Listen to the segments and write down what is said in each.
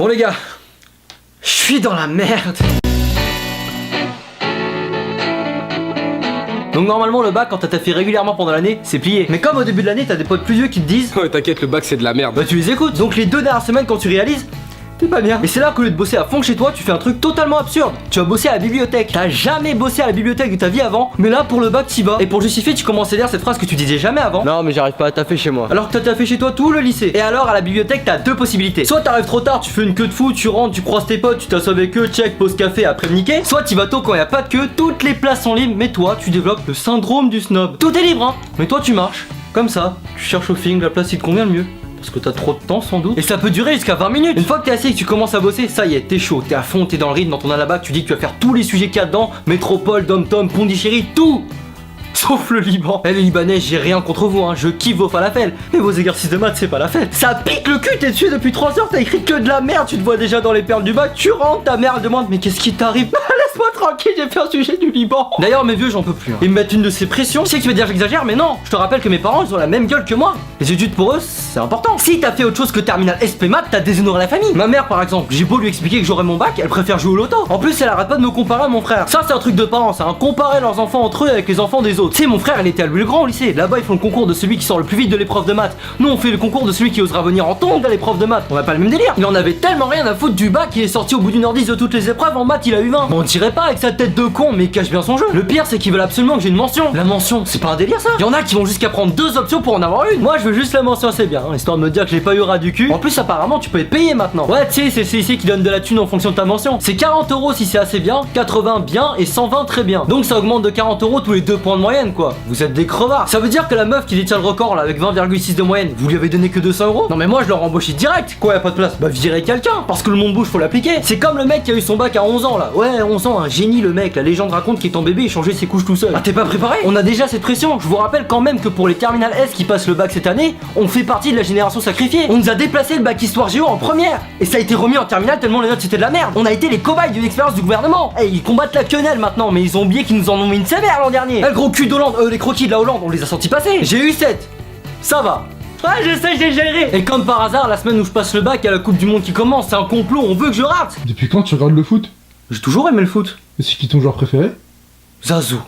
Bon les gars, je suis dans la merde. Donc normalement le bac quand t'as fait régulièrement pendant l'année c'est plié. Mais comme au début de l'année t'as des potes plus vieux qui te disent Ouais t'inquiète, le bac c'est de la merde. bah tu les écoutes. Donc les 2 dernières semaines quand tu réalises t'es pas bien. Et c'est là qu'au lieu de bosser à fond chez toi tu fais un truc totalement absurde. Tu vas bosser à la bibliothèque. T'as jamais bossé à la bibliothèque de ta vie avant. Mais là pour le bac t'y vas. Et pour justifier tu commences à dire cette phrase que tu disais jamais avant. Non mais j'arrive pas à taffer chez moi. Alors que t'as taffé chez toi tout le lycée. Et alors à la bibliothèque t'as 2 possibilités. Soit t'arrives trop tard, tu fais une queue de fou, tu rentres, tu croises tes potes, tu t'assois avec eux, check, pause café, après me niquer. Soit t'y vas tôt quand y a pas de queue, toutes les places sont libres. Mais toi tu développes le syndrome du snob. Tout est libre hein. Mais toi tu marches. Comme ça. Tu cherches au feeling la place qui te convient le mieux. Parce que t'as trop de temps sans doute. Et ça peut durer jusqu'à 20 minutes. Une fois que t'es assis et que tu commences à bosser, ça y est, t'es chaud, t'es à fond, t'es dans le rythme, dans ton alabac, tu dis que tu vas faire tous les sujets qu'il y a dedans. Métropole, Dom-Tom, Pondichéry, tout. Sauf le Liban. Eh les Libanais, j'ai rien contre vous, hein, je kiffe vos falafels. Mais vos exercices de maths, c'est pas la fête. Ça pique le cul, t'es dessus depuis 3 heures, t'as écrit que de la merde, tu te vois déjà dans les perles du bac, tu rentres, ta mère demande, mais qu'est-ce qui t'arrive? Laisse-moi tranquille, j'ai fait un sujet du Liban. D'ailleurs, mes vieux, j'en peux plus. Hein. Ils me mettent une de ces pressions. Je sais que tu vas dire j'exagère, mais non. Je te rappelle que mes parents, ils ont la même gueule que moi. Les études pour eux, c'est important. Si t'as fait autre chose que terminal SP maths, t'as déshonoré la famille. Ma mère, par exemple, j'ai beau lui expliquer que j'aurai mon bac, elle préfère jouer au loto. En plus, elle arrête pas de me comparer à mon frère. Ça, c'est un truc de parents, c'est un comparer leurs enfants entre eux avec les enfants des autres. Tu sais, mon frère, il était à Louis le Grand au lycée. Là-bas, ils font le concours de celui qui sort le plus vite de l'épreuve de maths. Nous, on fait le concours de celui qui osera venir en tongs à l'épreuve de maths. On a pas le même délire. Il en avait tellement rien à foutre du bac, il est sorti au bout d'une heure 10 de toutes les épreuves. En maths, il a eu 20. Bon, on dirait pas avec sa tête de con, mais il cache bien son jeu. Le pire, c'est qu'ils veulent absolument que j'ai une mention. La mention, c'est pas un délire ça. Il y en a qui vont jusqu'à prendre 2 options pour en avoir une. Moi, je veux juste la mention, c'est bien, hein, histoire de me dire que j'ai pas eu ras du cul. En plus, apparemment, tu peux être payé maintenant. Ouais, tu sais, c'est le CIC qui donne de la thune en fonction de ta mention. C'est 40 € si c'est assez bien, 80 bien et 120 très bien. Donc ça augmente de 40 € tous les 2 points de moyenne, quoi. Vous êtes des crevards. Ça veut dire que la meuf qui détient le record là avec 20,6 de moyenne, vous lui avez donné que 200 €? Non mais moi je l'aurais embauché direct. Quoi, y a pas de place? Bah virez quelqu'un, parce que le monde bouge, faut l'appliquer. C'est comme le mec qui a eu son bac à 11 ans là. Ouais, 11 ans, un génie le mec. La légende raconte qu'il est en bébé et changeait ses couches tout seul. Ah t'es pas préparé? On a déjà cette pression. Je vous rappelle quand même que pour les terminales S qui passent le bac cette année, on fait partie de la génération sacrifiée. On nous a déplacé le bac histoire géo en première. Et ça a été remis en terminale tellement les notes c'était de la merde. On a été les cobayes d'une expérience du gouvernement. Et ils combattent la quenelle maintenant, mais ils ont oublié qu'ils nous en ont mis une sévère l'an dernier. Le gros cul d'Hollande, les croquis de la Hollande, on les a sentis passer. J'ai eu 7. Ça va. Ouais, je sais, j'ai géré. Et comme par hasard, la semaine où je passe le bac, il y a la Coupe du Monde qui commence. C'est un complot, on veut que je rate. Depuis quand tu regardes le foot? J'ai toujours aimé le foot. Et c'est qui ton joueur préféré? Zazou.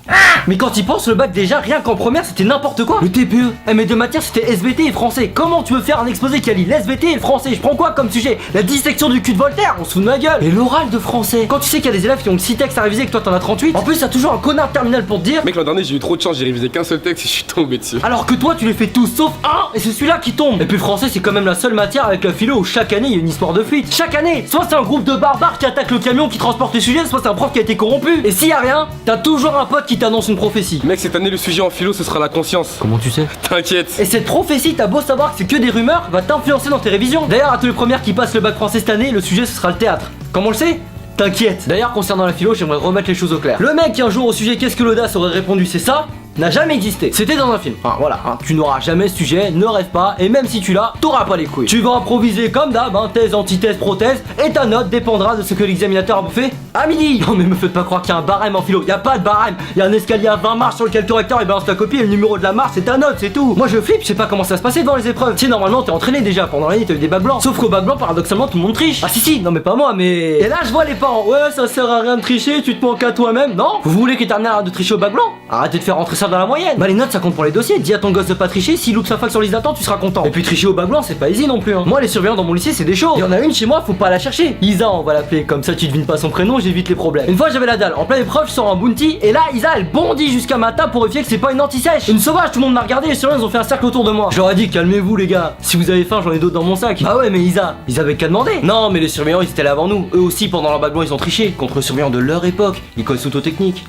Mais quand il pense, le bac déjà, rien qu'en première, c'était n'importe quoi. Le TPE, mes 2 matières, c'était SVT et français. Comment tu veux faire un exposé qui allie l'SVT et le français? Je prends quoi comme sujet? La dissection du cul de Voltaire, on se fout de ma gueule. Et l'oral de français. Quand tu sais qu'il y a des élèves qui ont 6 textes à réviser et que toi t'en as 38, en plus t'as toujours un connard de terminal pour te dire. Mec, l'an dernier j'ai eu trop de chance, j'ai révisé qu'un seul texte et je suis tombé dessus. Alors que toi tu les fais tous sauf un et c'est celui-là qui tombe. Et puis français c'est quand même la seule matière avec la philo où chaque année il y a une histoire de fuite. Chaque année, soit c'est un groupe de barbares qui attaque le camion qui transporte les sujets, soit c'est un prof qui a été corrompu. Et s'il y a rien, t'as toujours un pote qui t'annonce une prophétie. Mec, cette année le sujet en philo ce sera la conscience. Comment tu sais? T'inquiète. Et cette prophétie, t'as beau savoir que c'est que des rumeurs, va t'influencer dans tes révisions. D'ailleurs, à tous les premières qui passent le bac français cette année, le sujet ce sera le théâtre. Comment on le sait? T'inquiète. D'ailleurs, concernant la philo, j'aimerais remettre les choses au clair. Le mec qui un jour au sujet qu'est-ce que l'audace aurait répondu c'est ça n'a jamais existé. C'était dans un film. Enfin voilà, hein, tu n'auras jamais ce sujet, ne rêve pas, et même si tu l'as, t'auras pas les couilles. Tu vas improviser comme d'hab, hein, thèse, antithèse, prothèse, et ta note dépendra de ce que l'examinateur a bouffé à midi. Non mais me faites pas croire qu'il y a un barème en philo, y a pas de barème, y a un escalier à 20 marches sur lequel le recteur il balance ta copie et le numéro de la marche c'est ta note, c'est tout. Moi je flippe, je sais pas comment ça se passait devant les épreuves. Tu sais normalement t'es entraîné déjà, pendant l'année t'as eu des bacs blancs. Sauf qu'au bac blanc paradoxalement tout le monde triche. Ah si, non mais pas moi mais... Et là je vois les parents, ouais ça sert à rien de tricher, tu te manques à toi-même, non? Vous voulez que termine de tricher au bac blanc? Arrêtez de faire rentrer ça dans la moyenne. Bah les notes ça compte pour les dossiers, dis à ton gosse de pas tricher, s'il loupe sa fac sur liste d'attente tu seras content. Et puis tricher au bac blanc c'est pas easy non plus hein. Moi les surveillants dans mon lycée c'est des chauds. Il y en a une chez moi, faut pas la chercher. Isa on va l'appeler, comme ça tu devines pas son prénom, j'évite les problèmes. Une fois j'avais la dalle, en pleine épreuve je sors un bounty et là Isa elle bondit jusqu'à ma table pour vérifier que c'est pas une anti-sèche. Une sauvage, tout le monde m'a regardé, les surveillants ils ont fait un cercle autour de moi. J'aurais dit calmez-vous les gars, si vous avez faim j'en ai d'autres dans mon sac. Bah ouais mais Isa, ils avaient qu'à demander. Non mais les surveillants ils étaient là avant nous, eux aussi pendant leur bac blanc ils ont triché contre les surveillants de leur époque, école auto-technique.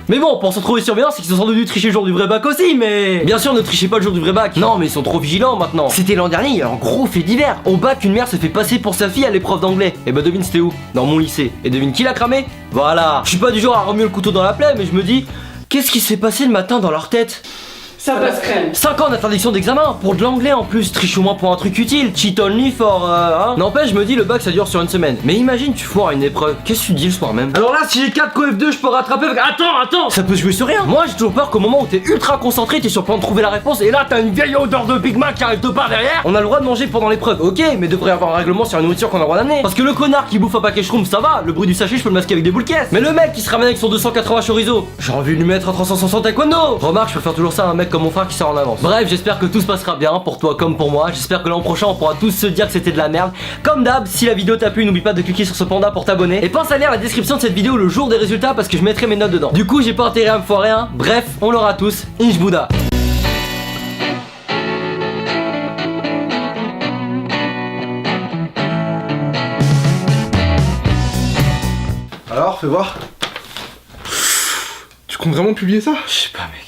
Mais bon, pour se retrouver surveillants, c'est qu'ils sont dû tricher le jour du vrai bac aussi, mais... Bien sûr, ne trichez pas le jour du vrai bac. Non, mais ils sont trop vigilants maintenant. C'était l'an dernier, il y a un gros fait divers. Au bac, une mère se fait passer pour sa fille à l'épreuve d'anglais. Et bah devine c'était où? Dans mon lycée. Et devine qui l'a cramé? Voilà. Je suis pas du genre à remuer le couteau dans la plaie, mais je me dis... Qu'est-ce qui s'est passé le matin dans leur tête? Ça passe crème. 5 ans d'interdiction d'examen, pour de l'anglais en plus, triche au moins pour un truc utile, cheat only for hein. N'empêche, je me dis le bac ça dure sur une semaine. Mais imagine tu foires une épreuve, qu'est-ce que tu dis le soir même? Alors là si j'ai 4 co-F2 je peux rattraper avec... Attends, ça peut se jouer sur rien. Moi j'ai toujours peur qu'au moment où t'es ultra concentré, t'es sur le point de trouver la réponse et là t'as une vieille odeur de Big Mac qui arrive de part derrière. On a le droit de manger pendant l'épreuve, ok, mais devrait y avoir un règlement sur la nourriture qu'on a le droit d'amener. Parce que le connard qui bouffe un paquet shroom ça va, le bruit du sachet je peux le masquer avec des boules caisses. Mais le mec qui se ramène avec son 280 chorizo, j'ai envie de lui mettre un 360 taekwondo. Remarque, je préfère toujours ça à un mec comme mon frère qui sort en avance. Bref, j'espère que tout se passera bien pour toi comme pour moi. J'espère que l'an prochain on pourra tous se dire que c'était de la merde. Comme d'hab, si la vidéo t'a plu, n'oublie pas de cliquer sur ce panda pour t'abonner. Et pense à lire la description de cette vidéo le jour des résultats parce que je mettrai mes notes dedans. Du coup, j'ai pas intérêt à me foirer hein. Bref, on l'aura tous. Inch Bouddha. Alors, fais voir. Tu comptes vraiment publier ça? Je sais pas, mais